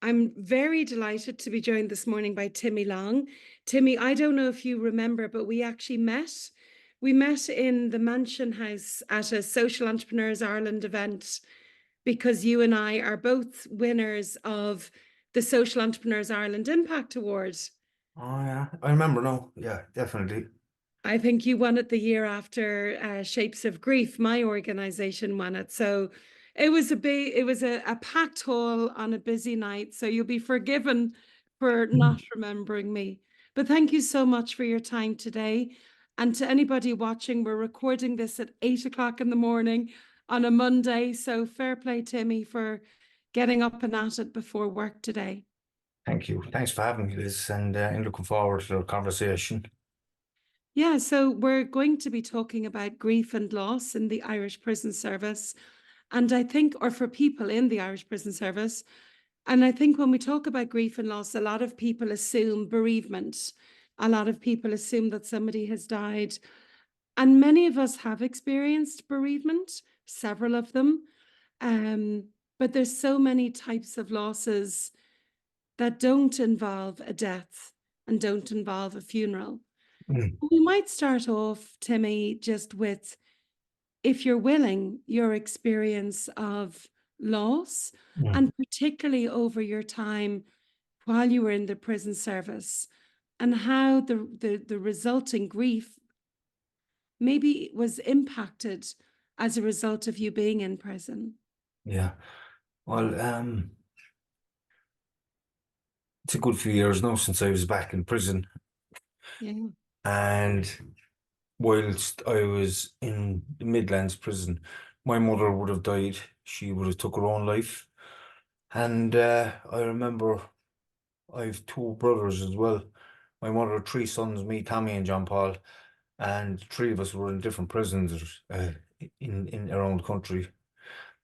I'm very delighted to be joined this morning by Timmy Long. Timmy, I don't know if you remember, but we actually met. We met in the Mansion House at a Social Entrepreneurs Ireland event because you and I are both winners of the Social Entrepreneurs Ireland Impact Award. Oh yeah, I remember now. Yeah, definitely. I think you won it the year after Shapes of Grief. My organization won it. So it was a packed hall on a busy night. So you'll be forgiven for not Mm. remembering me. But thank you so much for your time today. And to anybody watching, we're recording this at 8 o'clock in the morning on a Monday. So fair play, Timmy, for getting up and at it before work today. Thank you. Thanks for having me, Liz, and I'm looking forward to the conversation. Yeah, so we're going to be talking about grief and loss in the Irish prison service. And I think, or for people in the Irish prison service, and I think when we talk about grief and loss, a lot of people assume bereavement. A lot of people assume that somebody has died. And many of us have experienced bereavement, several of them. Um, but there's so many types of losses that don't involve a death and don't involve a funeral. Mm. We might start off, Timmy, just with, if you're willing, your experience of loss, Mm. and particularly over your time while you were in the prison service, and how the resulting grief maybe was impacted as a result of you being in prison. Yeah. Well, it's a good few years now since I was back in prison, Yeah. and whilst I was in the Midlands prison, my mother would have died. She would have took her own life, and I remember I have two brothers as well. My mother had three sons, me, Tommy, and John Paul, and three of us were in different prisons in around the country.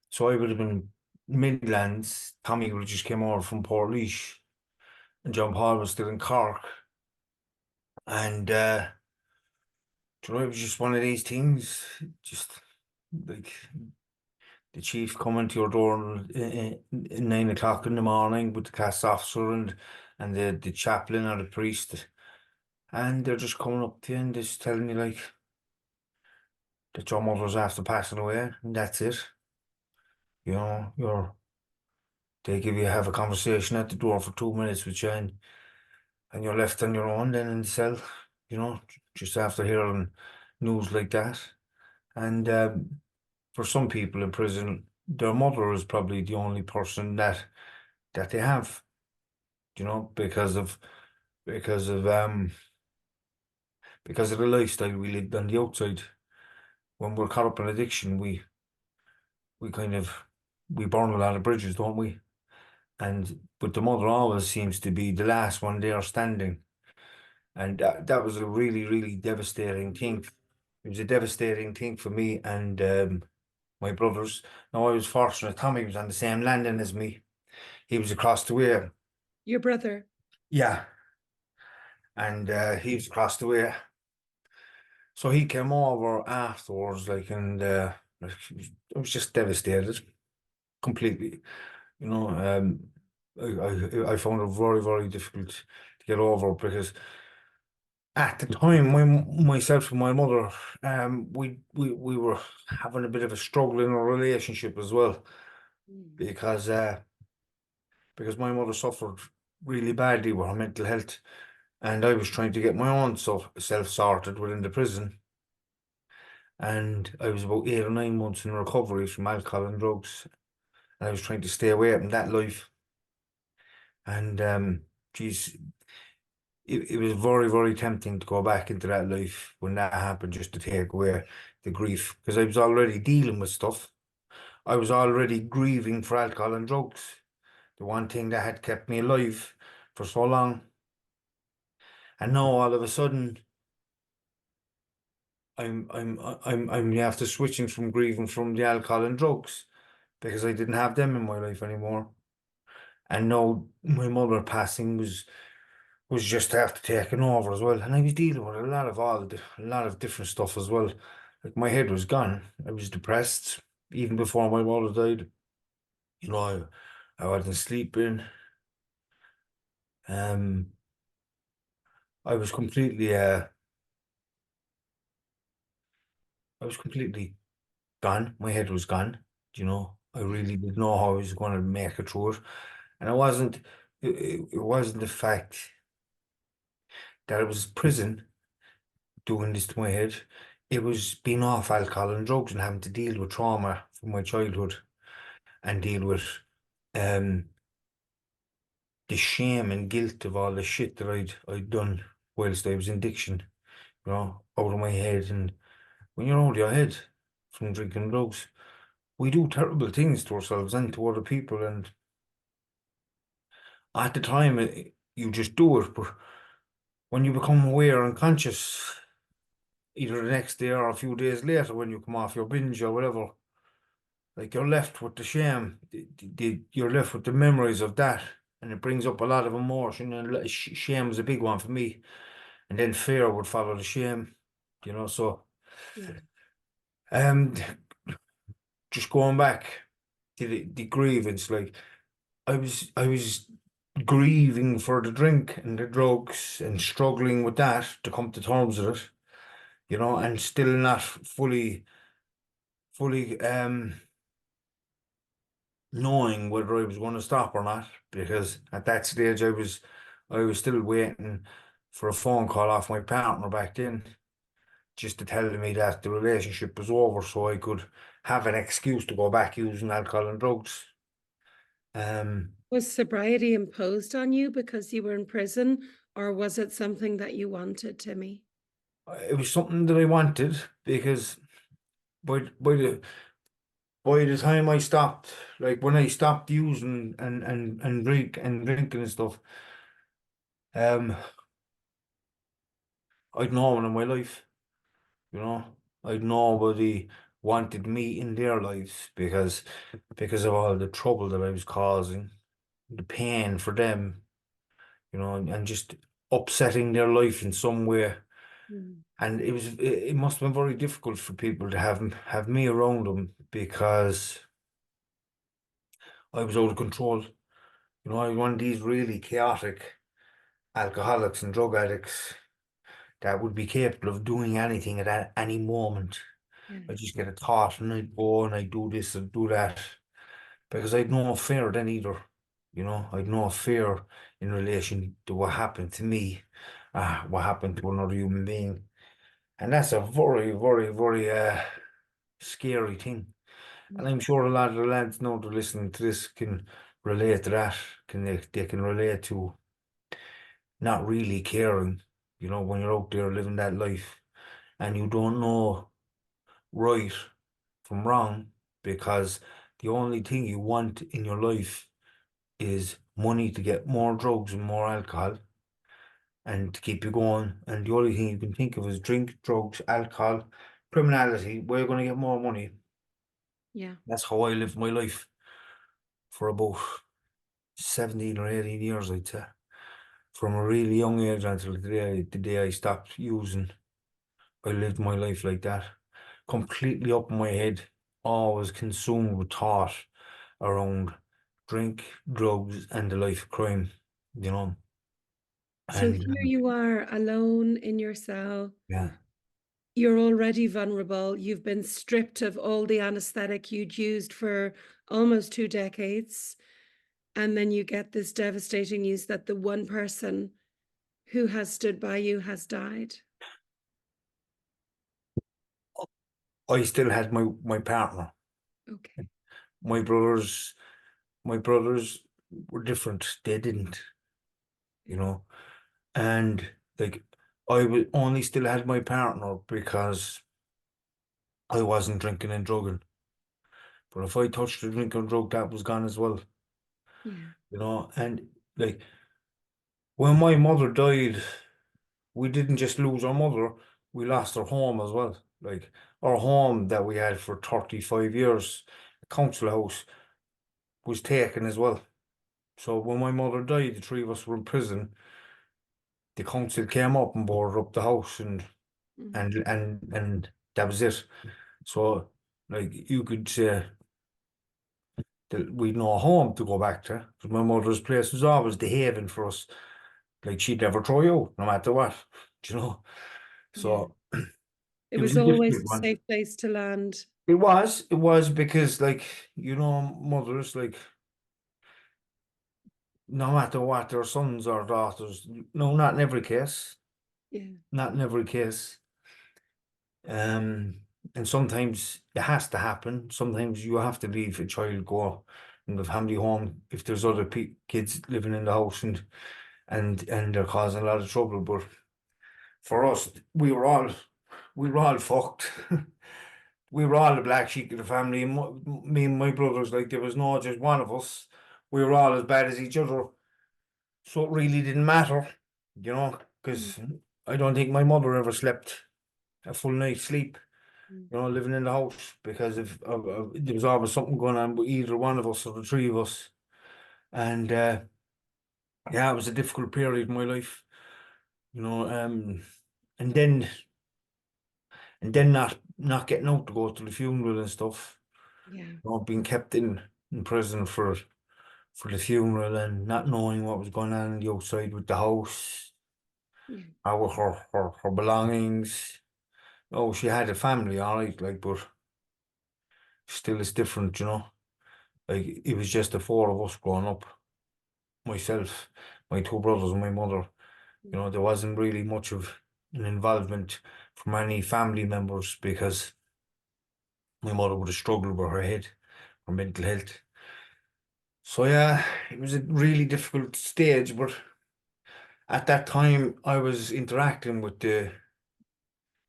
So I would have been Midlands. Tommy would have just came over from Portlaoise, and John Paul was still in Cork. And you know, it was just one of these things, just like the chief coming to your door at 9 o'clock in the morning with the cast officer and the chaplain or the priest, and they're just coming up to you and just telling you like that your mother's after passing away, and that's it. You know, they give you have a conversation at the door for 2 minutes with you, and you're left on your own then in the cell, you know, just after hearing news like that. And for some people in prison, their mother is probably the only person that they have, you know, because of um because of the lifestyle we lived on the outside. When we're caught up in addiction, we kind of we burn a lot of bridges, don't we? And but the mother always seems to be the last one there standing. And that was a really, really devastating thing. It was a devastating thing for me and my brothers. Now, I was fortunate. Tommy was on the same landing as me. He was across the way. Your brother. Yeah. And he was across the way. So he came over afterwards, like, and like, I was just devastated completely. You know, I found it very, very difficult to get over because at the time, myself and my mother, we were having a bit of a struggle in our relationship as well Mm. because because my mother suffered really badly with her mental health, and I was trying to get my own self sorted within the prison, and I was about 8 or 9 months in recovery from alcohol and drugs, and I was trying to stay away from that life, and geez, it was very, very tempting to go back into that life when that happened, just to take away the grief, because I was already dealing with stuff. I was already grieving for alcohol and drugs, the one thing that had kept me alive for so long. And now all of a sudden, I'm after switching from grieving from the alcohol and drugs because I didn't have them in my life anymore. And now my mother passing was just after taking over as well. And I was dealing with a lot of different stuff as well. Like my head was gone. I was depressed even before my mother died. You know, I wasn't sleeping. Um, I was I was completely gone. My head was gone. I Yeah. really didn't know how I was going to make it through it, and it wasn't the fact that it was prison doing this to my head. It was being off alcohol and drugs and having to deal with trauma from my childhood and deal with um the shame and guilt of all the shit that I'd done whilst I was in addiction, out of my head. And when you're out of your head from drinking drugs, we do terrible things to ourselves and to other people. And at the time, you just do it. But when you become aware and conscious, either the next day or a few days later, when you come off your binge or whatever, like you're left with the shame. You're left with the memories of that. And it brings up a lot of emotion. And shame is a big one for me. And then fear would follow the shame, So, Yeah. um, just going back to the grievance, like I was grieving for the drink and the drugs and struggling with that to come to terms with it, and still not fully knowing whether I was going to stop or not, because at that stage I was still waiting for a phone call off my partner back then, just to tell me that the relationship was over so I could have an excuse to go back using alcohol and drugs. Um, Was sobriety imposed on you because you were in prison, or was it something that you wanted, Timmy? it was something that I wanted because by by the by the time I stopped, like when I stopped using and drinking and stuff, um, I'd no one in my life, you know. I'd nobody wanted me in their lives because of all the trouble that I was causing, the pain for them, and just upsetting their life in some way. Mm. And it must have been very difficult for people to have me around them because I was out of control. I was one of these really chaotic alcoholics and drug addicts that would be capable of doing anything at any moment. Yeah. I just get a thought and I'd go and I'd do this and do that because I'd no fear then either. I'd no fear in relation to what happened to me, what happened to another human being. And that's a very, very, very scary thing. And I'm sure a lot of the lads know that listening to this can relate to that. They can relate to not really caring, when you're out there living that life and you don't know right from wrong because the only thing you want in your life is money to get more drugs and more alcohol and to keep you going. And the only thing you can think of is drink, drugs, alcohol, criminality. Where you're going to get more money. Yeah. That's how I lived my life for about 17 or 18 years, I'd say. From a really young age until the day I stopped using, I lived my life like that. Completely up in my head, always consumed with thought around drink, drugs, and the life of crime, you know. So And here you are alone in your cell. yeah, You're already vulnerable. You've been stripped of all the anesthetic you'd used for almost 2 decades. And then you get this devastating news that the one person who has stood by you has died. I still had my partner. Okay. My brothers, my brothers were different. They didn't, you know. And like I would only still had my partner because I wasn't drinking and drugging. But if I touched the drink and drug, that was gone as well, Yeah. And like when my mother died, we didn't just lose our mother, we lost our home as well. Like our home that we had for 35 years, the council house, was taken as well. So when my mother died, the three of us were in prison. The council came up and boarded up the house Mm. and that was it. So like you could say that we'd no home to go back to. 'Cause my mother's place was always the haven for us. Like she'd never throw you out, no matter what, you know. Yeah. So It it was was a always difficult a one. safe place to land. It was because, like, mothers, like, no matter what, their sons or daughters, no, not in every case, Yeah. not in every case. Um, and sometimes it has to happen. Sometimes you have to leave a child go in the family home if there's other kids living in the house, and they're causing a lot of trouble. But for us, we were all fucked. We were all the black sheep of the family. Me and my brothers, like, there was no just one of us. We were all as bad as each other. So it really didn't matter, Mm, because I don't think my mother ever slept a full night's sleep, mm. living in the house, because there was always something going on with either one of us or the three of us. And yeah, it was a difficult period in my life, you know. And then not getting out to go to the funeral and stuff, Yeah. being kept in prison for the funeral, and not knowing what was going on the outside with the house, Yeah. or with her belongings. Oh, she had a family, all right, like, but still it's different, Like, it was just the four of us growing up. Myself, my two brothers, and my mother. Mm, There wasn't really much of an involvement from any family members, because my mother would have struggled with her head, her mental health. So yeah, it was a really difficult stage, but at that time I was interacting with the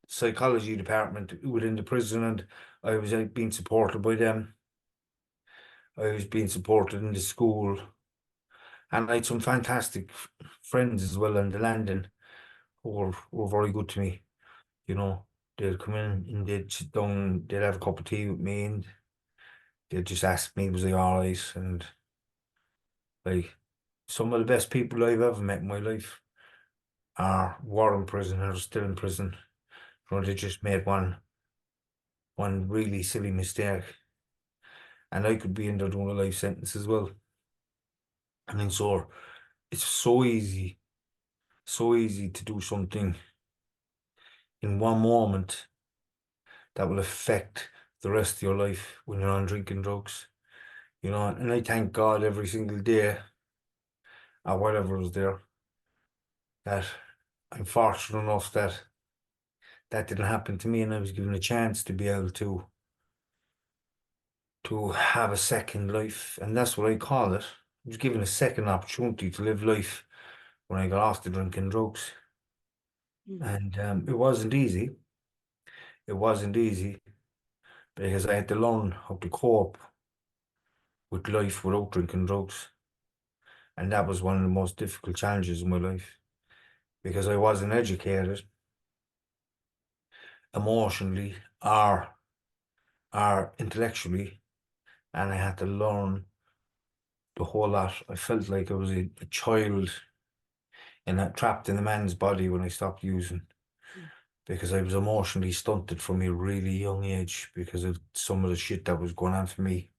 psychology department within the prison, and I was being supported by them. I was being supported in the school, and I had some fantastic friends as well on the landing who were very good to me. You know, they'd come in and they'd sit down, they'd have a cup of tea with me, and they'd just ask me, was I all right? And, like, some of the best people I've ever met in my life were in prison, or are still in prison. They just made one really silly mistake, and I could be in there doing a life sentence as well. And then, so it's so easy to do something in one moment that will affect the rest of your life when you're on drinking drugs. And I thank God every single day, or whatever was there, that I'm fortunate enough that that didn't happen to me, and I was given a chance to be able to have a second life, and that's what I call it. I was given a second opportunity to live life when I got off the drinking drugs. mm. And it wasn't easy. It wasn't easy, because I had to learn how to cope with life without drinking drugs. And that was one of the most difficult challenges in my life, because I wasn't educated emotionally or intellectually, and I had to learn the whole lot. I felt like I was a child trapped in a man's body when I stopped using, Mm, because I was emotionally stunted from a really young age because of some of the shit that was going on for me.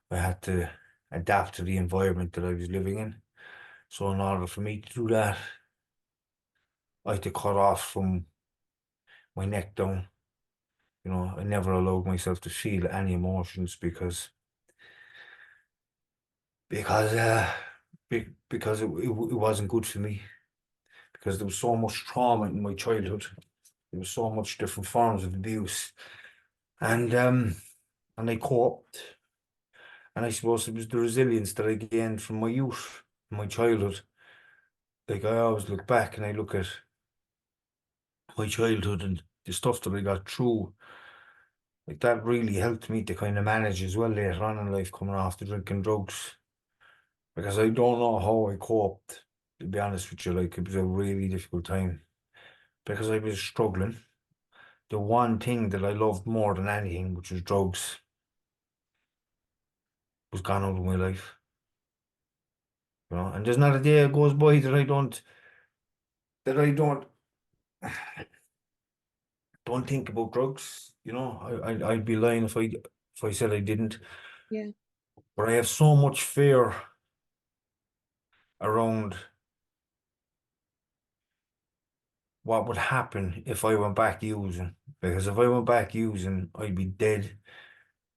I had to adapt to the environment that I was living in. So in order for me to do that, I had to cut off from my neck down. I never allowed myself to feel any emotions, because it wasn't good for me, because there was so much trauma in my childhood. There was so much different forms of abuse, and I coped. And I suppose it was the resilience that I gained from my youth, my childhood. Like, I always look back and I look at my childhood and the stuff that I got through. Like, that really helped me to kind of manage as well later on in life, coming off the drinking drugs. Because I don't know how I coped, to be honest with you. Like, it was a really difficult time because I was struggling. The one thing that I loved more than anything, which was drugs, was gone out of my life. And there's not a day goes by that I don't think about drugs. I'd be lying if I said I didn't. yeah. But I have so much fear around what would happen if I went back using. Because if I went back using, I'd be dead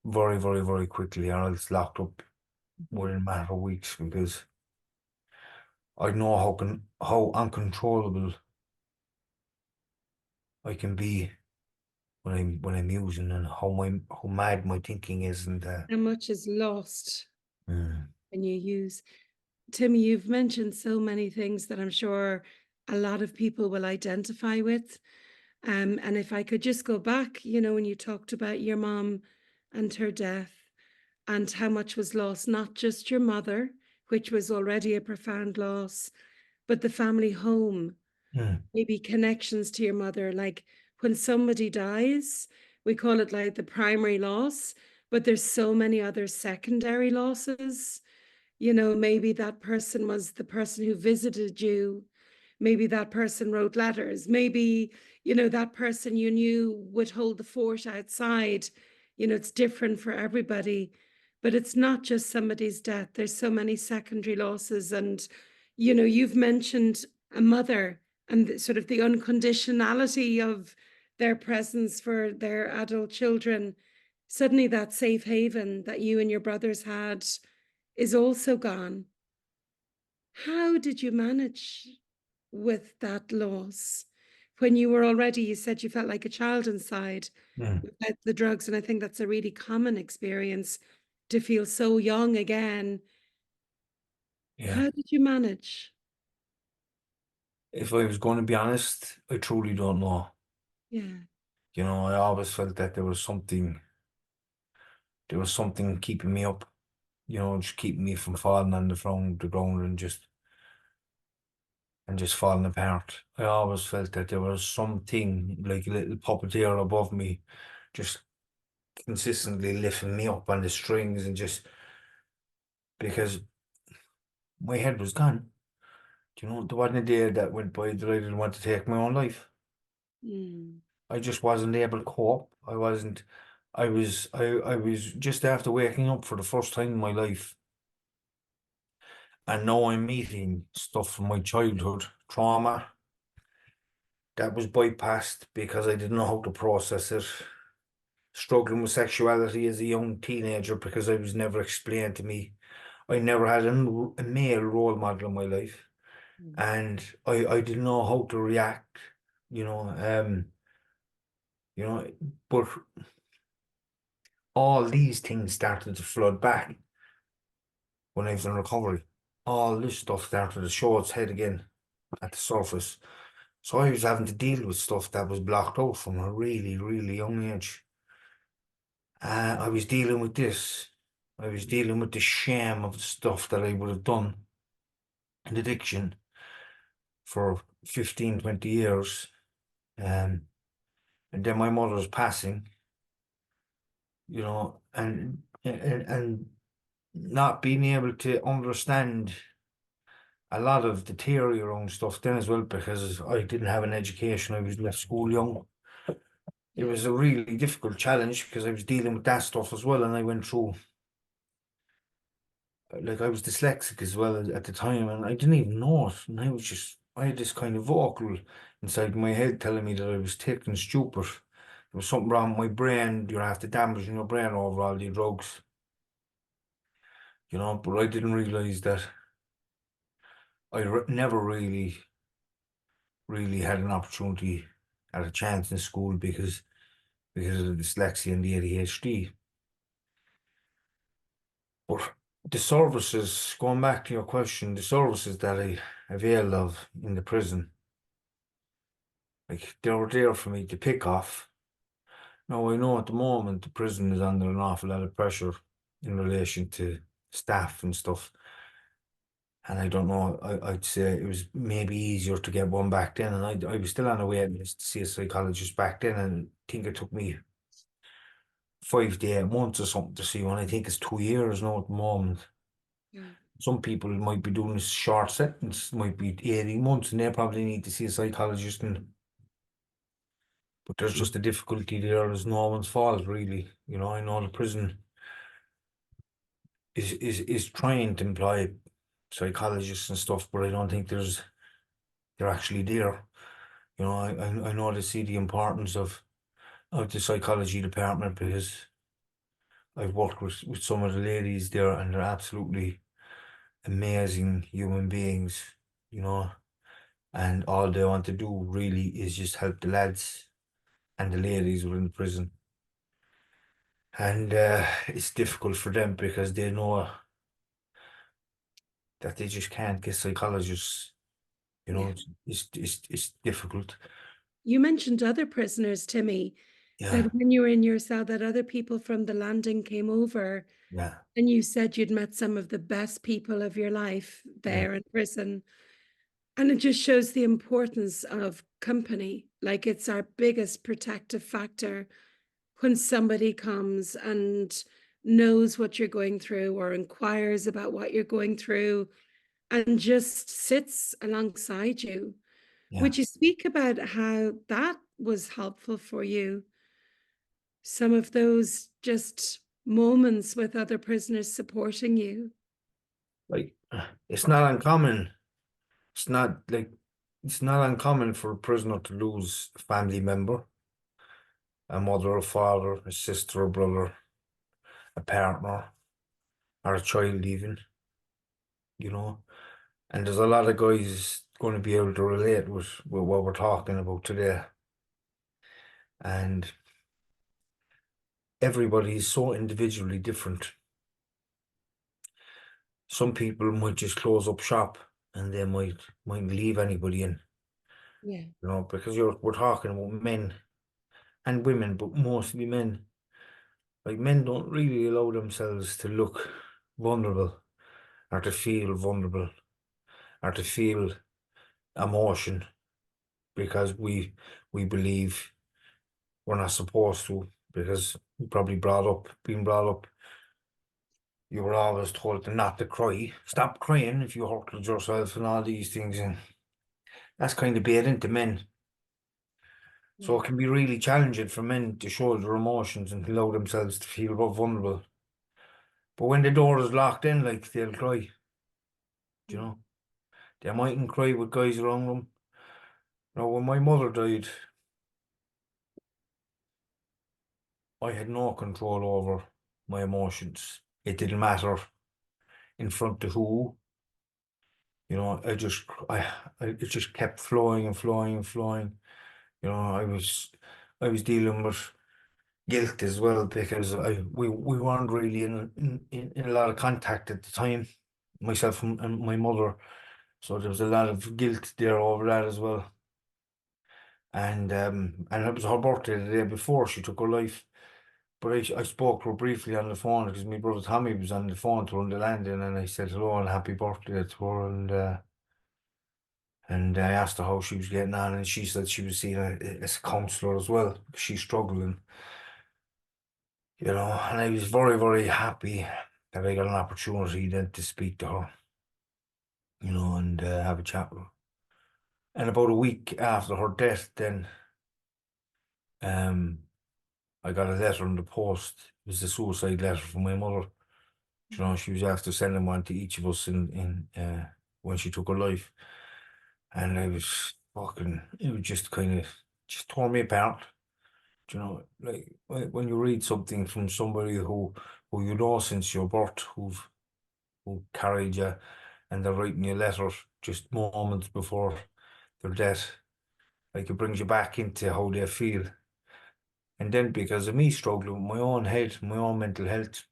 very, very, very quickly, or else locked up within a matter of weeks. Because I know how uncontrollable I can be when I'm using, and how mad my thinking is, and How much is lost mm, when you use? Timmy, you've mentioned so many things that I'm sure a lot of people will identify with. And if I could just go back, when you talked about your mom and her death and how much was lost, not just your mother, which was already a profound loss, but the family home, mm, maybe connections to your mother. Like when somebody dies, we call it like the primary loss, but there's so many other secondary losses. Maybe that person was the person who visited you. Maybe that person wrote letters. Maybe, that person you knew would hold the fort outside. It's different for everybody, but it's not just somebody's death. There's so many secondary losses. And, you've mentioned a mother and sort of the unconditionality of their presence for their adult children. Suddenly, that safe haven that you and your brothers had is also gone. How did you manage with that loss when you were already, you said you felt like a child inside mm, without the drugs? And I think that's a really common experience to feel so young again. yeah. How did you manage? If I was going to be honest, I truly don't know. Yeah, I always felt that there was something keeping me up, just keeping me from falling on the ground and just falling apart. I always felt that there was something like a little puppeteer above me, just consistently lifting me up on the strings, and just because my head was gone. There wasn't a day that went by that I didn't want to take my own life. mm, I just wasn't able to cope. I wasn't. I was just after waking up for the first time in my life, and now I'm meeting stuff from my childhood trauma that was bypassed because I didn't know how to process it. Struggling with sexuality as a young teenager because I was never explained to me. I never had a male role model in my life, mm, and I didn't know how to react. You know, um, you know, but all these things started to flood back when I was in recovery. All this stuff started to show its head again at the surface. So I was having to deal with stuff that was blocked out from a really, really young age. I was dealing with this. I was dealing with the shame of the stuff that I would have done in addiction for 15, 20 years. Um, and then my mother was passing, and not being able to understand a lot of the theory around stuff then as well, because I didn't have an education. I was left school young. It yeah, was a really difficult challenge because I was dealing with that stuff as well, and I went through, like, I was dyslexic as well at the time, and I didn't even know it. And I had this kind of vocal inside my head telling me that I was thick and stupid. There was something wrong with my brain. You're after damaging your brain over all the drugs, but I didn't realize that never really, really had an opportunity at a chance in school because of the dyslexia and the ADHD. But the services, going back to your question, the services that I availed of in the prison, like, they were there for me to pick off. Now, I know at the moment the prison is under an awful lot of pressure in relation to staff and stuff. And I don't know, I'd say it was maybe easier to get one back then. And I was still on a waiting list to see a psychologist back then. And I think it took me 5 to 8 months or something to see one. I think it's 2 years now at the moment. yeah, Some people might be doing a short sentence, might be 18 months, and they probably need to see a psychologist. But there's just a difficulty there. There's no one's fault, really. I know the prison is trying to employ psychologists and stuff, but I don't think they're actually there. I know they see the importance of the psychology department because I've worked with some of the ladies there and they're absolutely amazing human beings, you know, and all they want to do really is just help the lads and the ladies within the prison. And it's difficult for them because they know that they just can't get psychologists. Yeah. It's difficult. You mentioned other prisoners, Timmy, Yeah, that when you were in your cell, that other people from the landing came over, yeah, and you said you'd met some of the best people of your life yeah, there in prison. And it just shows the importance of company. Like it's our biggest protective factor when somebody comes and knows what you're going through or inquires about what you're going through and just sits alongside you. yeah. Would you speak about how that was helpful for you? Some of those just moments with other prisoners supporting you. Like it's not uncommon. It's not like it's not uncommon for a prisoner to lose a family member, a mother, a father, a sister, a brother, a partner, or a child even, you know. And there's a lot of guys going to be able to relate with what we're talking about today. And everybody is so individually different. Some people might just close up shop and they might leave anybody in, Yeah. because we're talking about men and women, but mostly men. Like men don't really allow themselves to look vulnerable or to feel vulnerable or to feel emotion because we believe we're not supposed to because we probably being brought up, you were always told to not to cry. Stop crying if you hurted yourself and all these things, and that's kind of bad into men. So Yeah. it can be really challenging for men to show their emotions and allow themselves to feel vulnerable. But when the door is locked in, like they'll cry, you Mm. know. They mightn't cry with guys around them. Now, when my mother died, I had no control over my emotions. It didn't matter in front of who, it just kept flowing and flowing and flowing. I was dealing with guilt as well because we weren't really in a lot of contact at the time, myself and my mother. So there was a lot of guilt there over that as well. And it was her birthday the day before she took her life. But I spoke to her briefly on the phone because my brother Tommy was on the phone to her on the landing, and I said hello and happy birthday to her, and I asked her how she was getting on, and she said she was seeing as a counsellor as well. She's struggling, and I was very, very happy that I got an opportunity then to speak to her, and have a chat with her. And about a week after her death, then um, I got a letter in the post. It was a suicide letter from my mother. She was after sending one to each of us in when she took her life, and I was fucking. It was just kind of just tore me apart. Like when you read something from somebody who you know since your birth, who carried you, and they're writing you a letter just moments before their death, like it brings you back into how they feel. And then because of me struggling with my own head, my own mental health,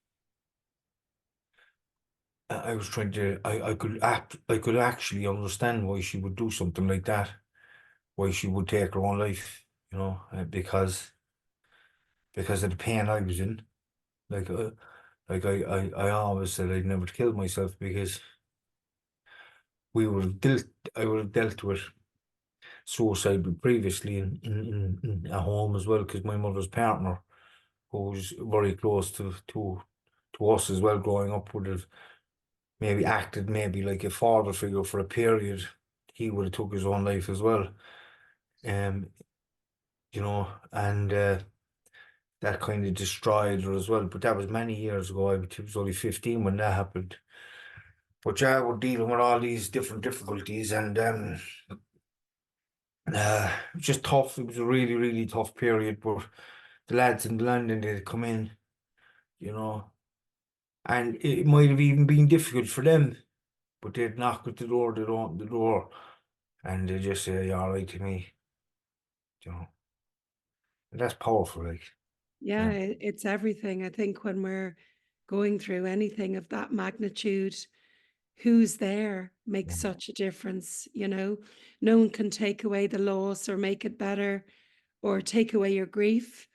I was trying to, I could actually understand why she would do something like that, why she would take her own life, because of the pain I was in. Like, I always said I'd never kill myself because we would have dealt, I would have dealt with suicide previously in a home as well, because my mother's partner, who was very close to us as well growing up, would have maybe acted maybe like a father figure for a period. He would have took his own life as well. Um, and that kind of destroyed her as well. But that was many years ago. I was only 15 when that happened. But yeah, we're dealing with all these different difficulties, and It was just tough. It was a really, really tough period, but the lads in London, they'd come in, you know, and it might have even been difficult for them, but they'd knock at the door, they'd open the door, and they'd just say, "You all right to me," you know. And that's powerful, like, you Yeah, know. it's everything. I think when we're going through anything of that magnitude, who's there makes Mm, such a difference, you know. No one can take away the loss or make it better or take away your grief,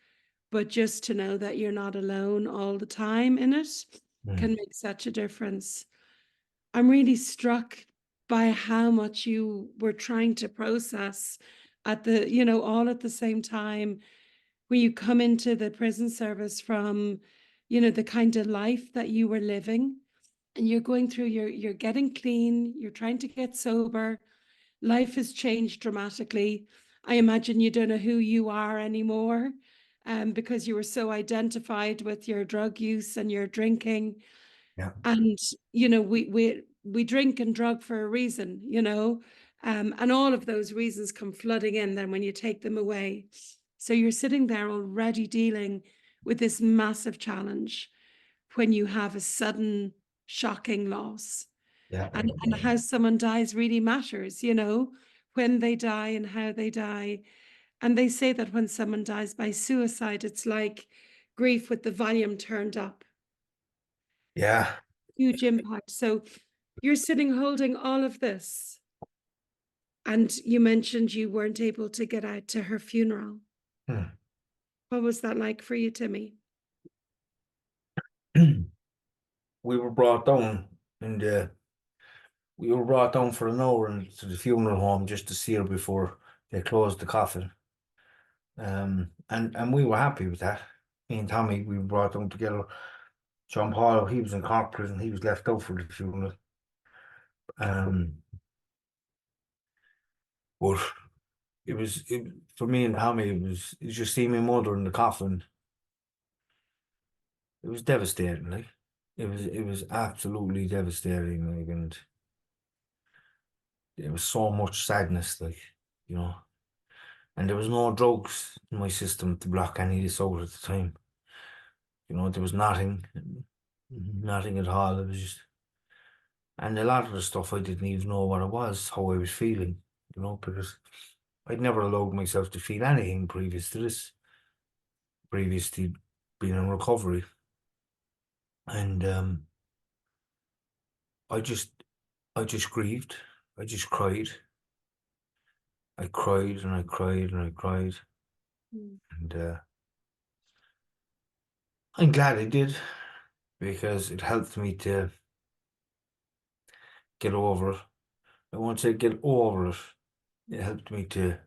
but just to know that you're not alone all the time in it can mm, make such a difference. I'm really struck by how much you were trying to process at the, all at the same time when you come into the prison service from, the kind of life that you were living and you're going through you're getting clean, you're trying to get sober, life has changed dramatically. I imagine you don't know who you are anymore, because you were so identified with your drug use and your drinking. yeah, And we drink and drug for a reason, and all of those reasons come flooding in then when you take them away. So you're sitting there already dealing with this massive challenge when you have a sudden shocking loss, yeah, and how someone dies really matters, when they die and how they die. And they say that when someone dies by suicide, it's like grief with the volume turned up. yeah. Huge impact. So you're sitting holding all of this. And you mentioned you weren't able to get out to her funeral. Hmm. What was that like for you, Timmy? We were brought down, and we were brought down for an hour to the funeral home just to see her before they closed the coffin. And we were happy with that. Me and Tommy, we were brought down together. John Paul, he was in Cork prison. He was left out for the funeral. Um, but for me and Tommy. It was just seeing my mother in the coffin. It was devastating. Like it was absolutely devastating. Like, and there was so much sadness. Like, you know, and there was no drugs in my system to block any of this out at the time. There was nothing at all. It was just. And a lot of the stuff I didn't even know what it was, how I was feeling, because I'd never allowed myself to feel anything previous to this, previous to being in recovery. And I just I just grieved. I just cried. I cried and I cried and I cried. Mm. And I'm glad I did because it helped me to get over it. I won't say get over it. It helped me to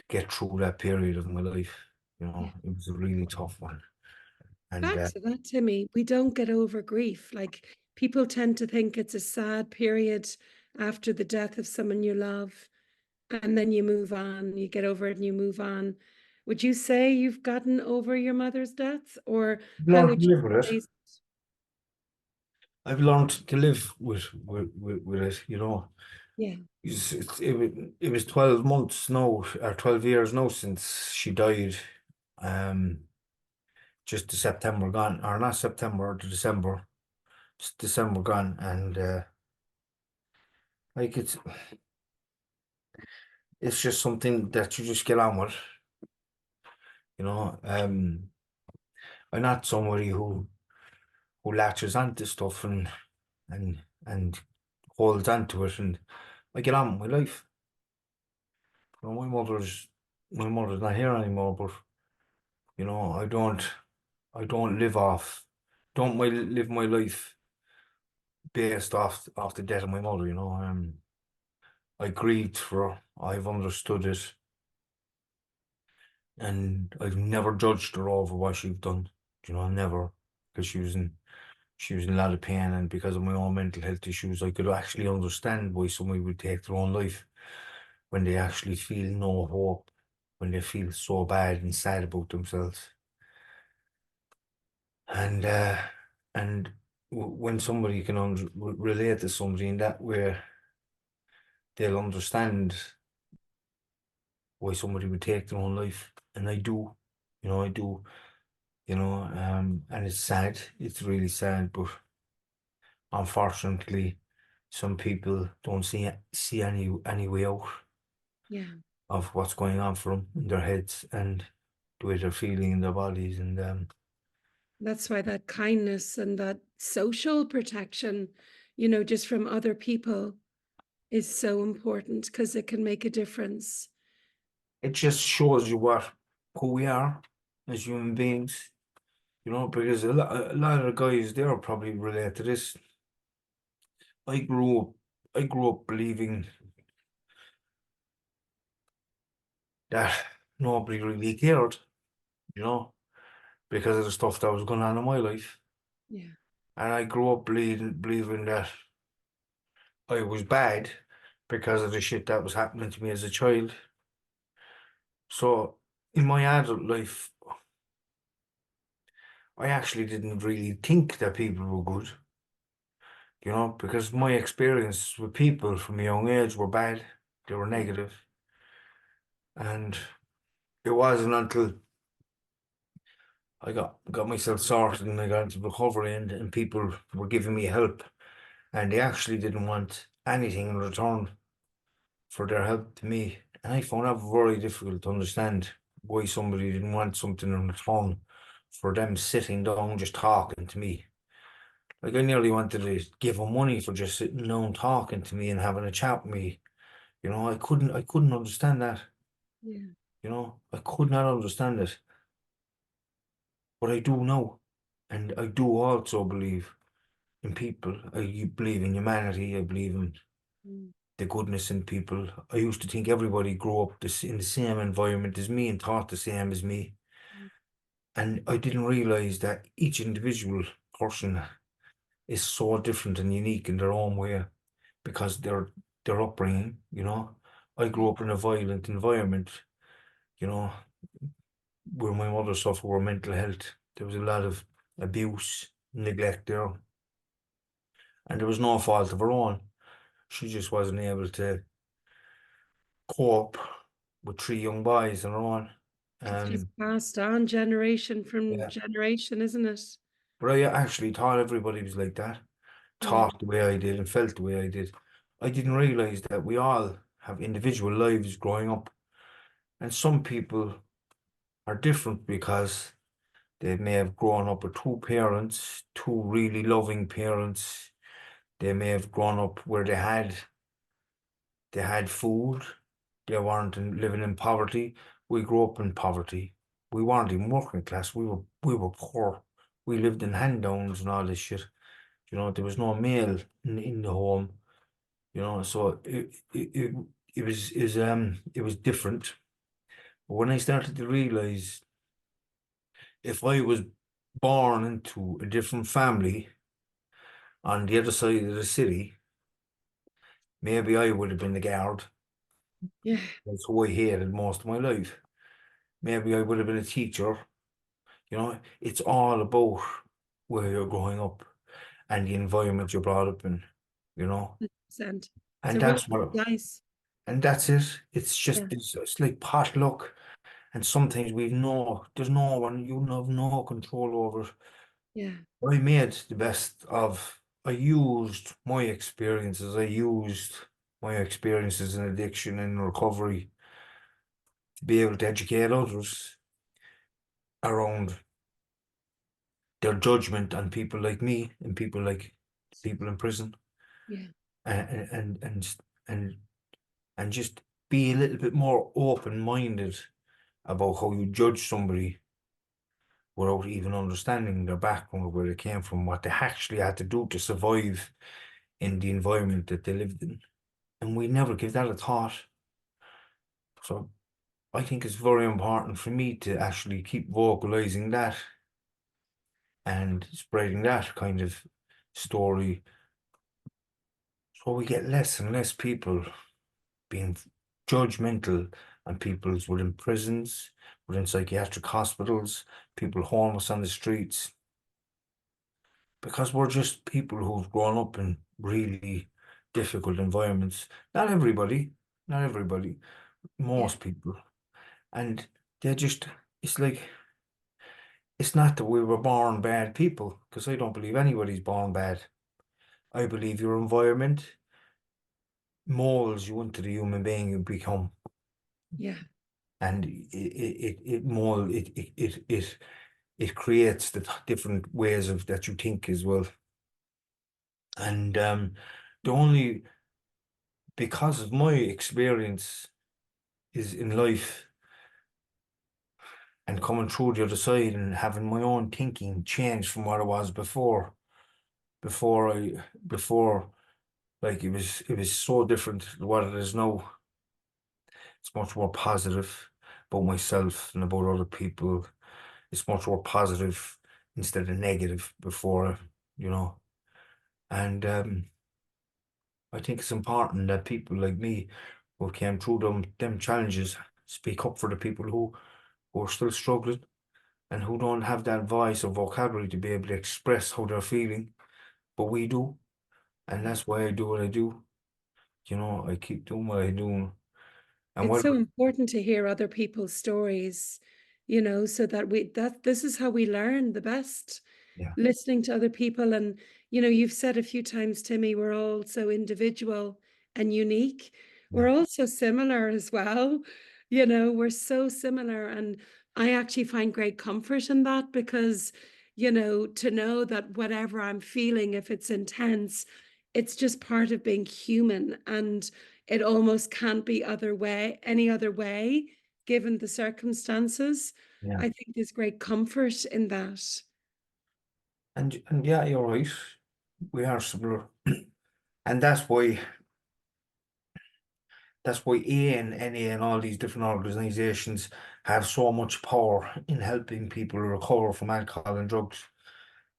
get through that period of my life. Yeah. It was a really tough one. And Back to that, Timmy. We don't get over grief. Like people tend to think it's a sad period after the death of someone you love, and then you move on, you get over it and you move on. Would you say you've gotten over your mother's death, or how learned would to you live with it. phrase I've learned to live with it. Yeah. It was 12 months now, or 12 years now since she died. Um, just the September gone, or not September, to December, just December gone, and like it's just something that you just get on with, you know. I'm not somebody who latches onto stuff and holds onto it, and I get on with my life. My mother's not here anymore, but I don't live my life based off the death of my mother. I grieved for her. I've understood it, and I've never judged her over what she's done. Never, because she was in a lot of pain, and because of my own mental health issues, I could actually understand why somebody would take their own life when they actually feel no hope, when they feel so bad and sad about themselves. And when somebody can relate to somebody in that way, they'll understand why somebody would take their own life, and I do, I do, and it's sad. It's really sad, but unfortunately, some people don't see any way out Yeah. of what's going on for them in their heads and the way they're feeling in their bodies, and That's why that kindness and that social protection, just from other people is so important because it can make a difference. it just shows you who we are as human beings. Because a lot of the guys there probably relate to this. I grew up, I grew up believing that nobody really cared, you know, because of the stuff that was going on in my life. Yeah. And I grew up believing that I was bad because of the shit that was happening to me as a child. So in my adult life, I actually didn't really think that people were good, because my experiences with people from a young age were bad. They were Yeah. negative. And it wasn't until I got myself sorted and I got into recovery, and people were giving me help, and they actually didn't want anything in return for their help to me. And I found that very difficult to understand why somebody didn't want something in return for them sitting down just talking to me. Like I nearly wanted to give them money for just sitting down talking to me and having a chat with me. I couldn't understand that. Yeah. I could not understand it, but I do now. And I do also believe in people. I believe in humanity. I believe in Mm. the goodness in people. I used to think everybody grew up in the same environment as me and thought the same as me. Mm. And I didn't realize that each individual person is so different and unique in their own way because their upbringing, I Yeah. grew up in a violent environment, you know, where my mother suffered with mental health. There was a lot of abuse, neglect there, and there was no fault of her own. She just wasn't able to cope with three young boys on her own. It's just Um, passed on generation from yeah, generation, isn't it? but I actually thought everybody was like that, Yeah. thought the way I did and felt the way I did. I didn't realize that we all have individual lives growing up, and some people are different because they may have grown up with two parents, two really loving parents. They may have grown up where they had food. They weren't living in poverty. We grew up in poverty. We weren't even working class. We were poor. We lived in hand downs and all this shit. There was no meal in the home. So it was different. But when I started to realize if I was born into a different family on the other side of the city, maybe I would have been the guard. Yeah. That's who I hated most of my life. Maybe I would have been a teacher. It's all about where you're growing up and the environment you're brought up in, you know, 100%. It's and a really that's what, good dice. and that's it. It's just, Yeah. it's like pot luck. And sometimes there's no one, you have no control over. Yeah. I made the best of, I used my experiences. I used my experiences in addiction and recovery to be able to educate others around their judgment on people like me and people in prison, Yeah. and and and and, and just be a little bit more open-minded about how you judge somebody without even understanding their background, where they came from, what they actually had to do to survive in the environment that they lived in. And we never give that a thought. So I think it's very important for me to actually keep vocalizing that and spreading that kind of story, so we get less and less people being judgmental on people's within prisons, within psychiatric hospitals, people homeless on the streets, because we're just people who've grown up in really difficult environments. Not everybody, not everybody, Yeah. most people. And they just, it's like, it's not that we were born bad people, because I don't believe anybody's born bad. I believe your environment molds you into the human being you become. Yeah. And it creates the different ways of that you think as well. And the only because of my experience is in life and coming through the other side and having my own thinking change from what it was before I before like it was so different to what it is now. It's much more positive about myself and about other people. It's much more positive instead of negative before, you know. And I think it's important that people like me who came through them challenges speak up for the people who are still struggling and who don't have that voice or vocabulary to be able to express how they're feeling. But we do, and that's why I do what I do. You know, I keep doing what I do. And It's what so important to hear other people's stories, so that this is how we learn the best, yeah, listening to other people. And, you've said a few times, Timmy, we're all so individual and unique. We're yeah, all so similar as well. We're so similar. And I actually find great comfort in that because, to know that whatever I'm feeling, if it's intense, it's just part of being human. And it almost can't be any other way, given the circumstances. yeah. I think there's great comfort in that. And yeah, you're right. We are similar. And that's why A and NA and all these different organizations have so much power in helping people recover from alcohol and drugs.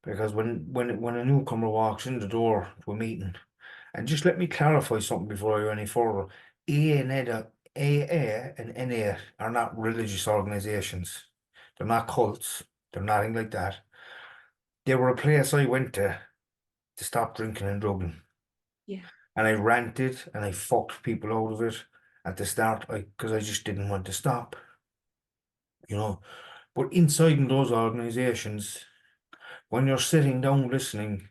Because when a newcomer walks in the door to a meeting, and just let me clarify something before I go any further. AA and NA are not religious organizations. They're not cults. They're nothing like that. They were a place I went to stop drinking and drugging. Yeah. And I ranted and I fucked people out of it at the start because I just didn't want to stop, you know. But inside in those organizations, when you're sitting down listening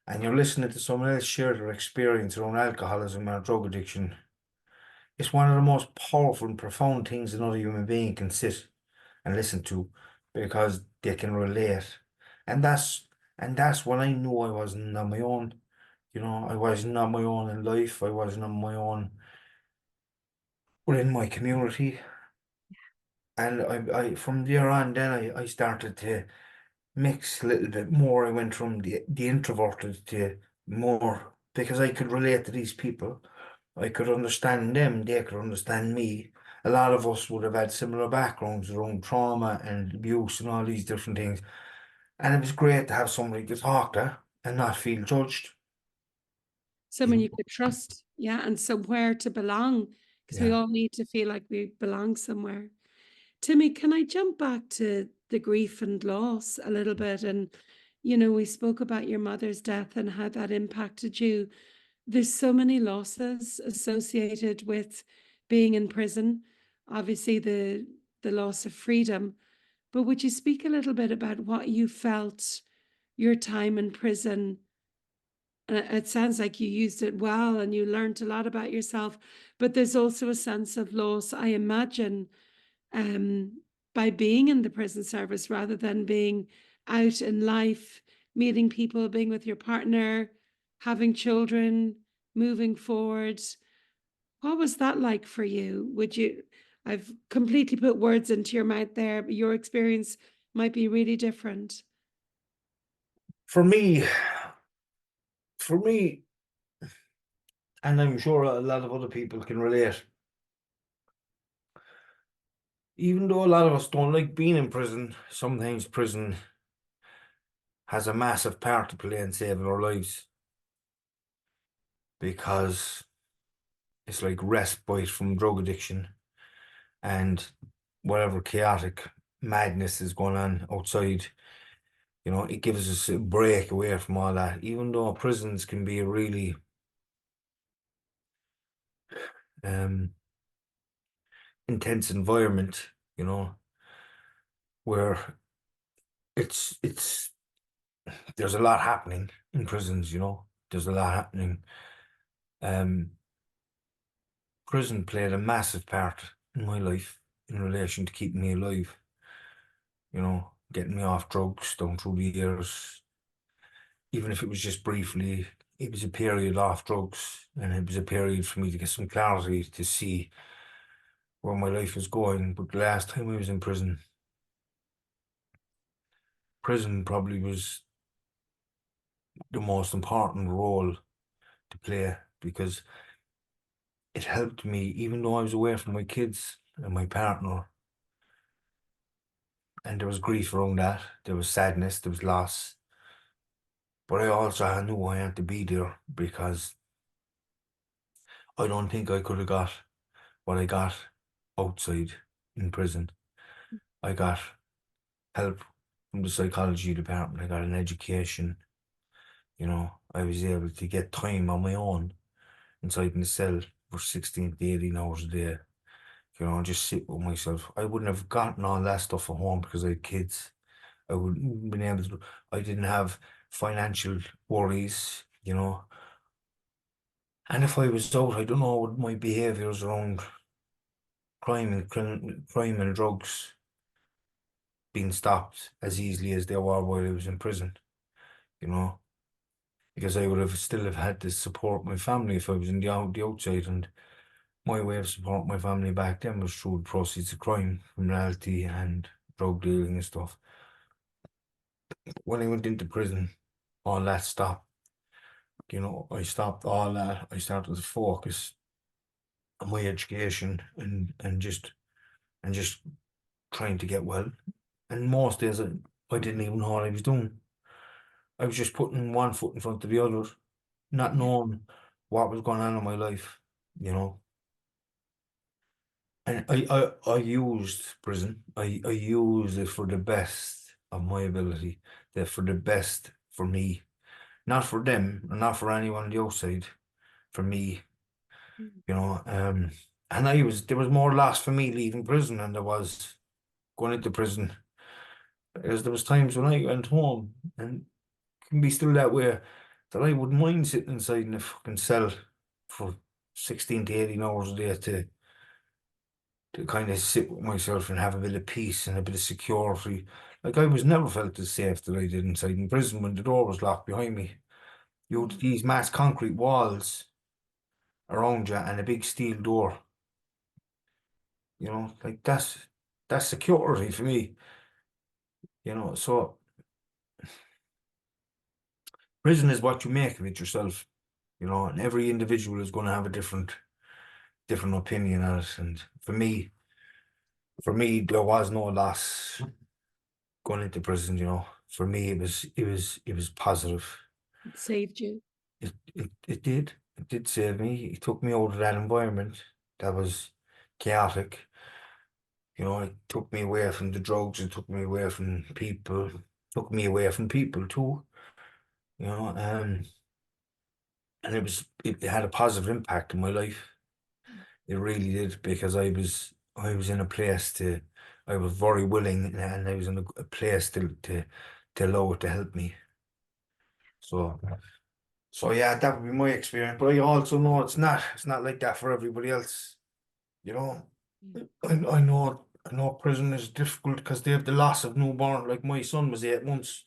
and you're listening to someone else share their experience around alcoholism or drug addiction, it's one of the most powerful and profound things another human being can sit and listen to because they can relate. And that's when I knew I wasn't on my own. You know, I wasn't on my own in life. I wasn't on my own within my community. And I from there on, then I started to mix a little bit more. I went from the introverted to more because I could relate to these people. I could understand them, they could understand me. A lot of us would have had similar backgrounds around trauma and abuse and all these different things. And it was great to have somebody to talk to and not feel judged. You Someone know? you could trust, yeah, and somewhere to belong, because we Yeah. all need to feel like we belong somewhere. Timmy, can I jump back to the grief and loss a little bit? And, we spoke about your mother's death and how that impacted you. There's so many losses associated with being in prison. Obviously, the loss of freedom. But would you speak a little bit about what you felt your time in prison? And it sounds like you used it well and you learned a lot about yourself, but there's also a sense of loss, I imagine, um, by being in the prison service rather than being out in life, meeting people, being with your partner, having children, moving forward. What was that like for you? I've completely put words into your mouth there, but your experience might be really different. For me, for me, and I'm sure a lot of other people can relate, even though a lot of us don't like being in prison, sometimes prison has a massive part to play in saving our lives because it's like respite from drug addiction and whatever chaotic madness is going on outside. You know, it gives us a break away from all that, even though prisons can be a really um intense environment, you know, where it's there's a lot happening in prisons, you know. There's a lot happening. Um, Prison played a massive part in my life in relation to keeping me alive, you know, getting me off drugs down through the years. Even if it was just briefly, it was a period off drugs, and it was a period for me to get some clarity to see where my life was going. But the last time I was in prison probably was the most important role to play because it helped me, even though I was away from my kids and my partner, and there was grief around that, there was sadness, there was loss. But I also knew I had to be there because I don't think I could have got what I got outside in prison. I got help from the psychology department. I got an education. You know, I was able to get time on my own inside in the cell for 16 to 18 hours a day. You know, and just sit with myself. I wouldn't have gotten all that stuff at home because I had kids. I wouldn't have been able to. I didn't have financial worries, you know. And if I was out, I don't know what my behaviours around crime and drugs being stopped as easily as they were while I was in prison, you know, because I would have still have had to support my family if I was in the outside, and my way of supporting my family back then was through the proceeds of crime, criminality and drug dealing and stuff. When I went into prison, all that stopped. You know, I stopped all that. I started to focus on my education and just trying to get well. And most days I didn't even know what I was doing. I was just putting one foot in front of the other, not Yeah. knowing what was going on in my life, you know. And I used prison. I used it for the best of my ability, that for the best for me, not for them, or not for anyone on the outside, for me, Mm. you know. And there was more loss for me leaving prison than there was going into prison. Because there was times when I went home and can be still that way, that I wouldn't mind sitting inside in a fucking cell for 16 to 18 hours a day to kind of sit with myself and have a bit of peace and a bit of security. Like I was never felt as safe that I did inside in prison when the door was locked behind me. You had Mm. these mass concrete walls around you and a big steel door. You know, like that's security for me. You know, so prison is what you make of it yourself. You know, and every individual is going to have a different opinion on it. And for me, there was no loss going into prison. You know, for me, it was positive. It saved you. It did save me. It took me out of that environment that was chaotic. You know, it took me away from the drugs. It took me away from people. Took me away from people too. You know, and it had a positive impact in my life. It really did because I was in a place to I was very willing and I was in a place to allow it to help me. So yeah, that would be my experience. But I also know it's not like that for everybody else. You know, Mm. I know prison is difficult because they have the loss of newborn. Like my son was 8 months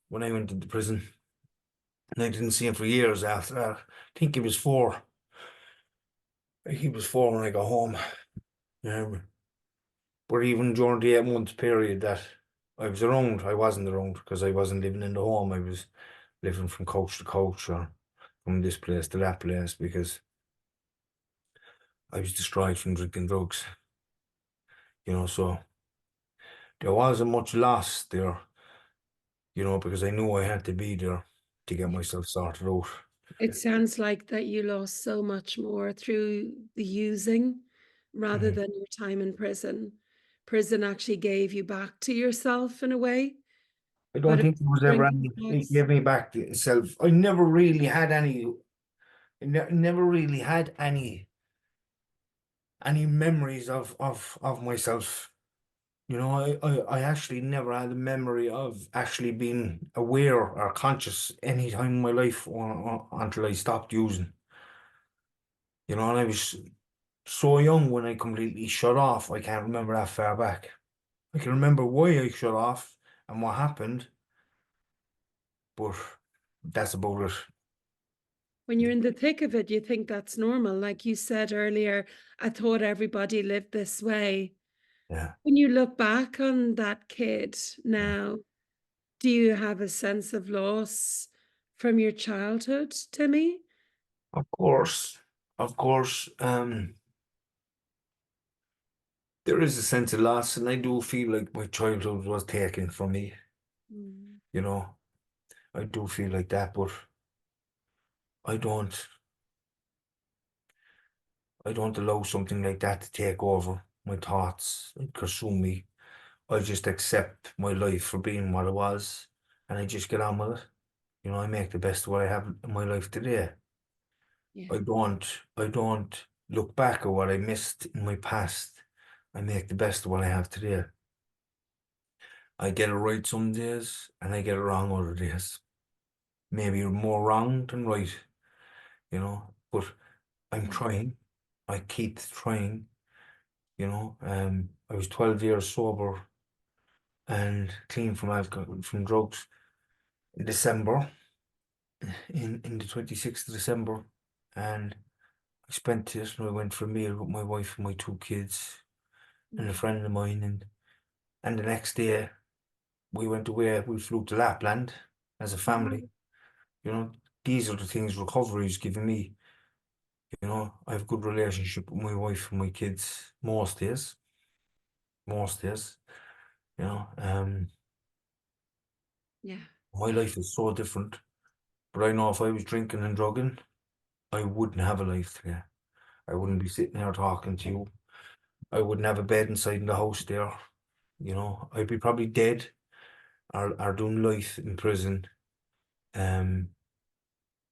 when I went into prison, and I didn't see him for years after that. I think he was 4. He was 4 when I got home. Um, but even during the 8 month period that I was around, I wasn't around because I wasn't living in the home. I was living from couch to couch or from this place to that place because I was destroyed from drinking drugs. You know, so there wasn't much loss there, you know, because I knew I had to be there to get myself sorted out. It sounds like that you lost so much more through the using rather Mhm. than your time in prison. Prison actually gave you back to yourself in a way, I but don't it think there was was ever drinking any, it lots. gave me back to itself. I never really had any, I never really had any any memories of myself. I actually never had a memory of actually being aware or conscious any time in my life until I stopped using. And I was so young when I completely shut off. I can't remember that far back. I can remember why I shut off and what happened, but that's about it. When you're in the thick of it, you think that's normal. Like you said earlier, I thought everybody lived this way. Yeah, When you look back on that kid yeah. now, do you have a sense of loss from your childhood, Timmy? Of course, of course. There is a sense of loss, and I do feel like my childhood was taken from me. Mm. You know, I do feel like that, but I don't. I don't allow something like that to take over my thoughts and consume me. I just accept my life for being what it was, and I just get on with it. I make the best of what I have in my life today. Yeah. I don't look back at what I missed in my past. I make the best of what I have today. I get it right some days, and I get it wrong other days. Maybe more wrong than right, but I'm Yeah. trying. I keep trying, I was 12 years sober and clean from alcohol, from drugs in December, in the 26th of December. And I spent it and I went for a meal with my wife and my two kids and a Mm. friend of mine. And the next day we went away, we flew to Lapland as a family. Oh, You know, these are the things recovery is giving me. I have good relationship with my wife and my kids most days, you know. yeah. My life is so different. But I know if I was drinking and drugging, I wouldn't have a life today. I Yeah. wouldn't be sitting here talking to you. I wouldn't have a bed inside in the house there. I'd be probably dead or doing life in prison, um,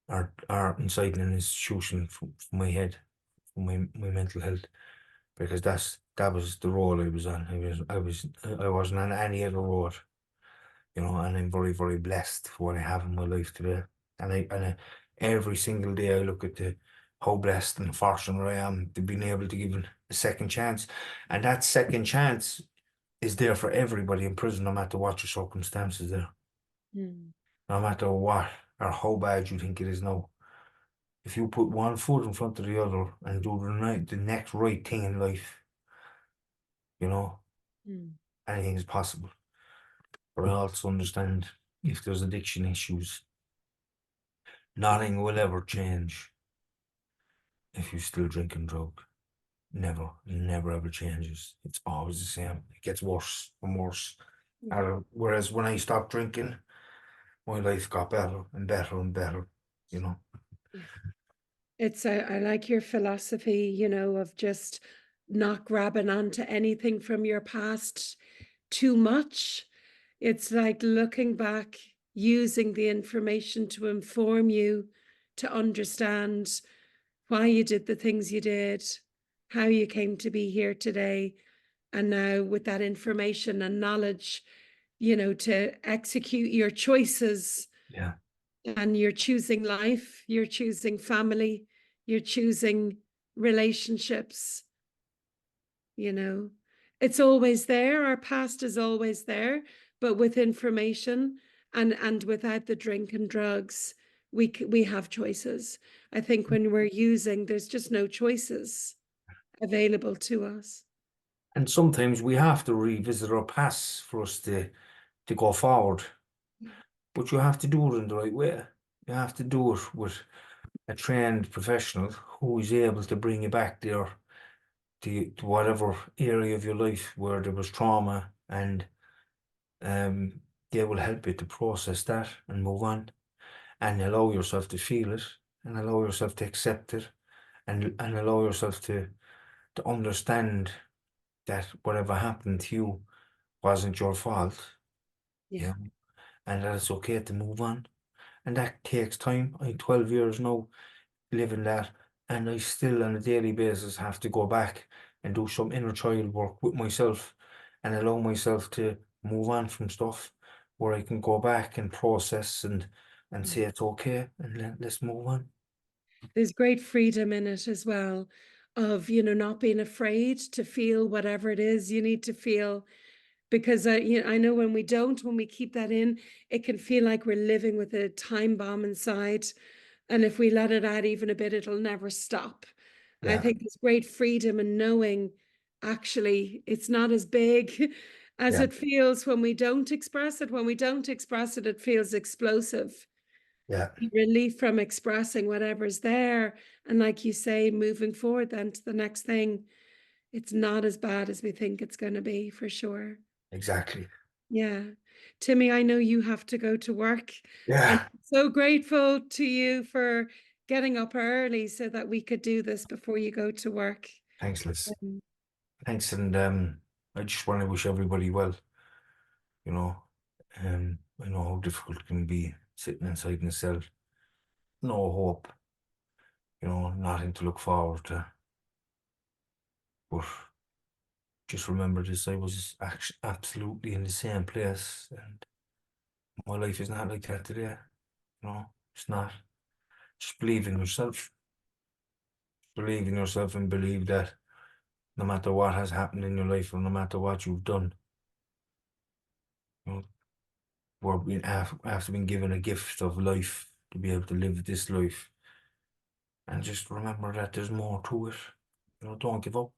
or inside an institution for my head, for my mental health, because that was the road I was on. I wasn't on any other road, and I'm very, very blessed for what I have in my life today. Every single day I look at how blessed and fortunate I am to being able to give a second chance. And that second chance is there for everybody in prison, no matter what your circumstances there, Mm. no matter what or how bad you think it is now. If you put one foot in front of the other and do the next right thing in life, you know, Mm. anything is possible. But I also understand if there's addiction issues, nothing will ever change if you still drink and drug. Never, never ever changes. It's always the same. It gets worse and worse. Yeah. Whereas when I stopped drinking, my life got better and better and better, you know. Yeah. I like your philosophy, of just not grabbing onto anything from your past too much. It's like looking back, using the information to inform you, to understand why you did the things you did, how you came to be here today. And now, with that information and knowledge, to execute your choices, Yeah. and you're choosing life, you're choosing family, you're choosing relationships, you know. It's always there. Our past is always there, but with information and without the drink and drugs, we have choices. I think when we're using, there's just no choices available to us. And sometimes we have to revisit our past for us to go forward. But you have to do it in the right way. You have to do it with a trained professional who is able to bring you back there to whatever area of your life where there was trauma, and um, they will help you to process that and move on and allow yourself to feel it and allow yourself to accept it, and allow yourself to understand that whatever happened to you wasn't your fault, Yeah. yeah, and that it's okay to move on. And that takes time. 12 years now living that, and I still on a daily basis have to go back and do some inner child work with myself and allow myself to move on from stuff where I can go back and process and Yeah. say it's okay and let's move on. There's great freedom in it as well, of, not being afraid to feel whatever it is you need to feel. Because I know when we keep that in, it can feel like we're living with a time bomb inside. And if we let it out even a bit, it'll never stop. I Yeah, think there's great freedom in knowing actually it's not as big as yeah, it feels when we don't express it. When we don't express it, it feels explosive. yeah, Relief from expressing whatever's there. And like you say, moving forward then to the next thing, it's not as bad as we think it's going to be, for sure. exactly. Yeah. Timmy, I know you have to go to work, and Yeah, I'm so grateful to you for getting up early so that we could do this before you go to work. thanks, Liz. Um, Thanks, and I just want to wish everybody well. You know, I know how difficult it can be sitting inside in a cell, no hope, nothing to look forward to. But just remember this, I was actually absolutely in the same place, and my life is not like that today. It's not. Just believe in yourself. Believe in yourself and believe that no matter what has happened in your life or no matter what you've done, you know, after being given a gift of life to be able to live this life. And just remember that there's more to it. Don't give up.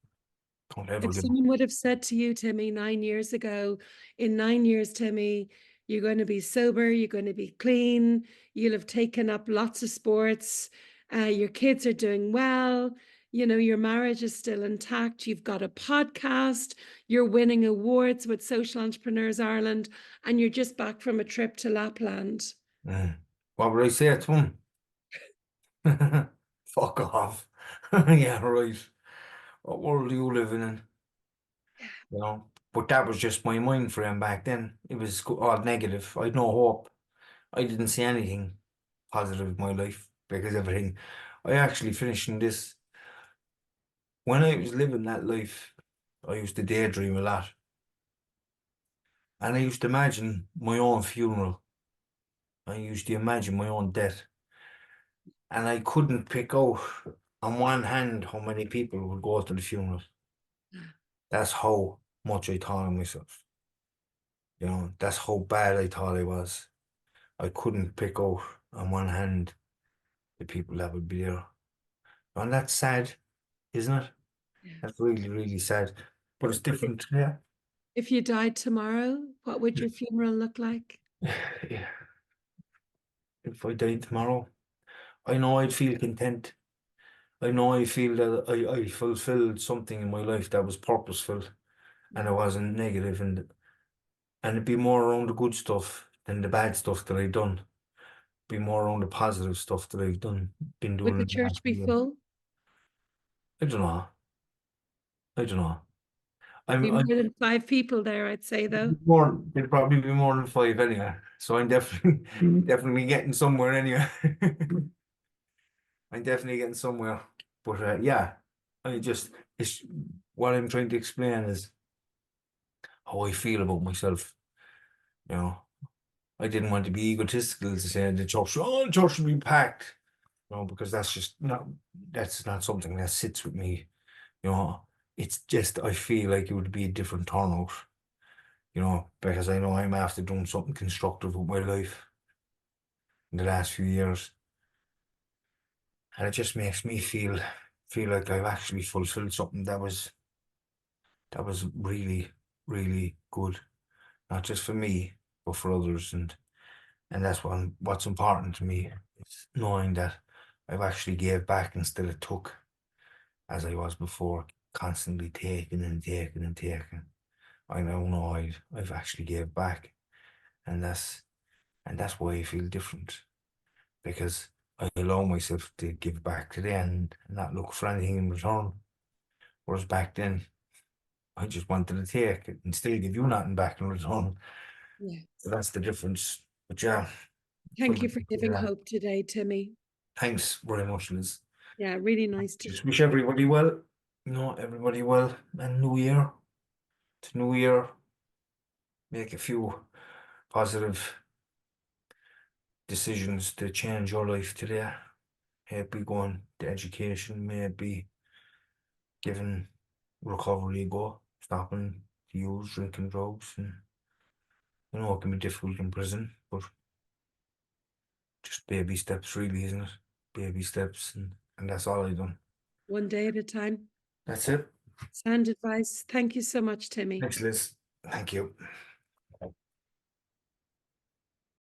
Don't ever If give up. someone would have said to you, Timmy, 9 years ago, in 9 years, Timmy, you're going to be sober, you're going to be clean, you'll have taken up lots of sports, your kids are doing well, your marriage is still intact, you've got a podcast, you're winning awards with Social Entrepreneurs Ireland, and you're just back from a trip to Lapland. Mm. What would I say to him? Fuck off. Yeah, right. What world are you living in? But that was just my mind frame back then. It was all negative. I had no hope. I didn't see anything positive in my life because everything. I actually finishing this. When I was living that life, I used to daydream a lot. And I used to imagine my own funeral. I used to imagine my own death. And I couldn't pick out on one hand how many people would go to the funeral. That's how much I thought of myself. That's how bad I thought I was. I couldn't pick out on one hand the people that would be there. And that's sad, isn't it? That's Yes. really, really sad. But it's different, yeah. If you died tomorrow, what would your funeral look like? Yeah. If I died tomorrow, I know I'd feel content. I know I feel that I fulfilled something in my life that was purposeful and it wasn't negative and it'd be more around the good stuff than the bad stuff that I've done. Be more around the positive stuff that I've been Would doing the in the last church be few years. full? I don't know. I don't know. I'm Be more than 5 people there, I'd say, though. there'd probably be more than five anyway. So I'm definitely definitely getting somewhere anyway. I'm definitely getting somewhere. But yeah, I just it's what I'm trying to explain is how I feel about myself. You know, I didn't want to be egotistical to say the church should be packed. Because that's not something that sits with me. You know, it's just I feel like it would be a different turnout. Because I know I'm after doing something constructive with my life in the last few years, and it just makes me feel like I've actually fulfilled something that was really, really good, not just for me, but for others, and that's what's important to me. It's knowing that I've actually gave back instead of took, as I was before, constantly taking and taking and taking. I now know I've actually gave back, and that's why I feel different because I allow myself to give back today and not look for anything in return. Whereas back then, I just wanted to take it and still give you nothing back in return. So Yes. that's the difference. But yeah, Thank but you for giving yeah, hope today, Timmy. thanks very much, Liz. Yeah, really nice to Just wish everybody well. Everybody well. And New Year. It's New Year. Make a few positive decisions to change your life today. May it be going to education, may it be giving recovery a go, stopping to use drinking drugs, and it can be difficult in prison, but just baby steps really, isn't it? Baby steps, and that's all I've done. one day at a time. That's it. Sound advice. Thank you so much, Timmy. Thanks, Liz. Thank you.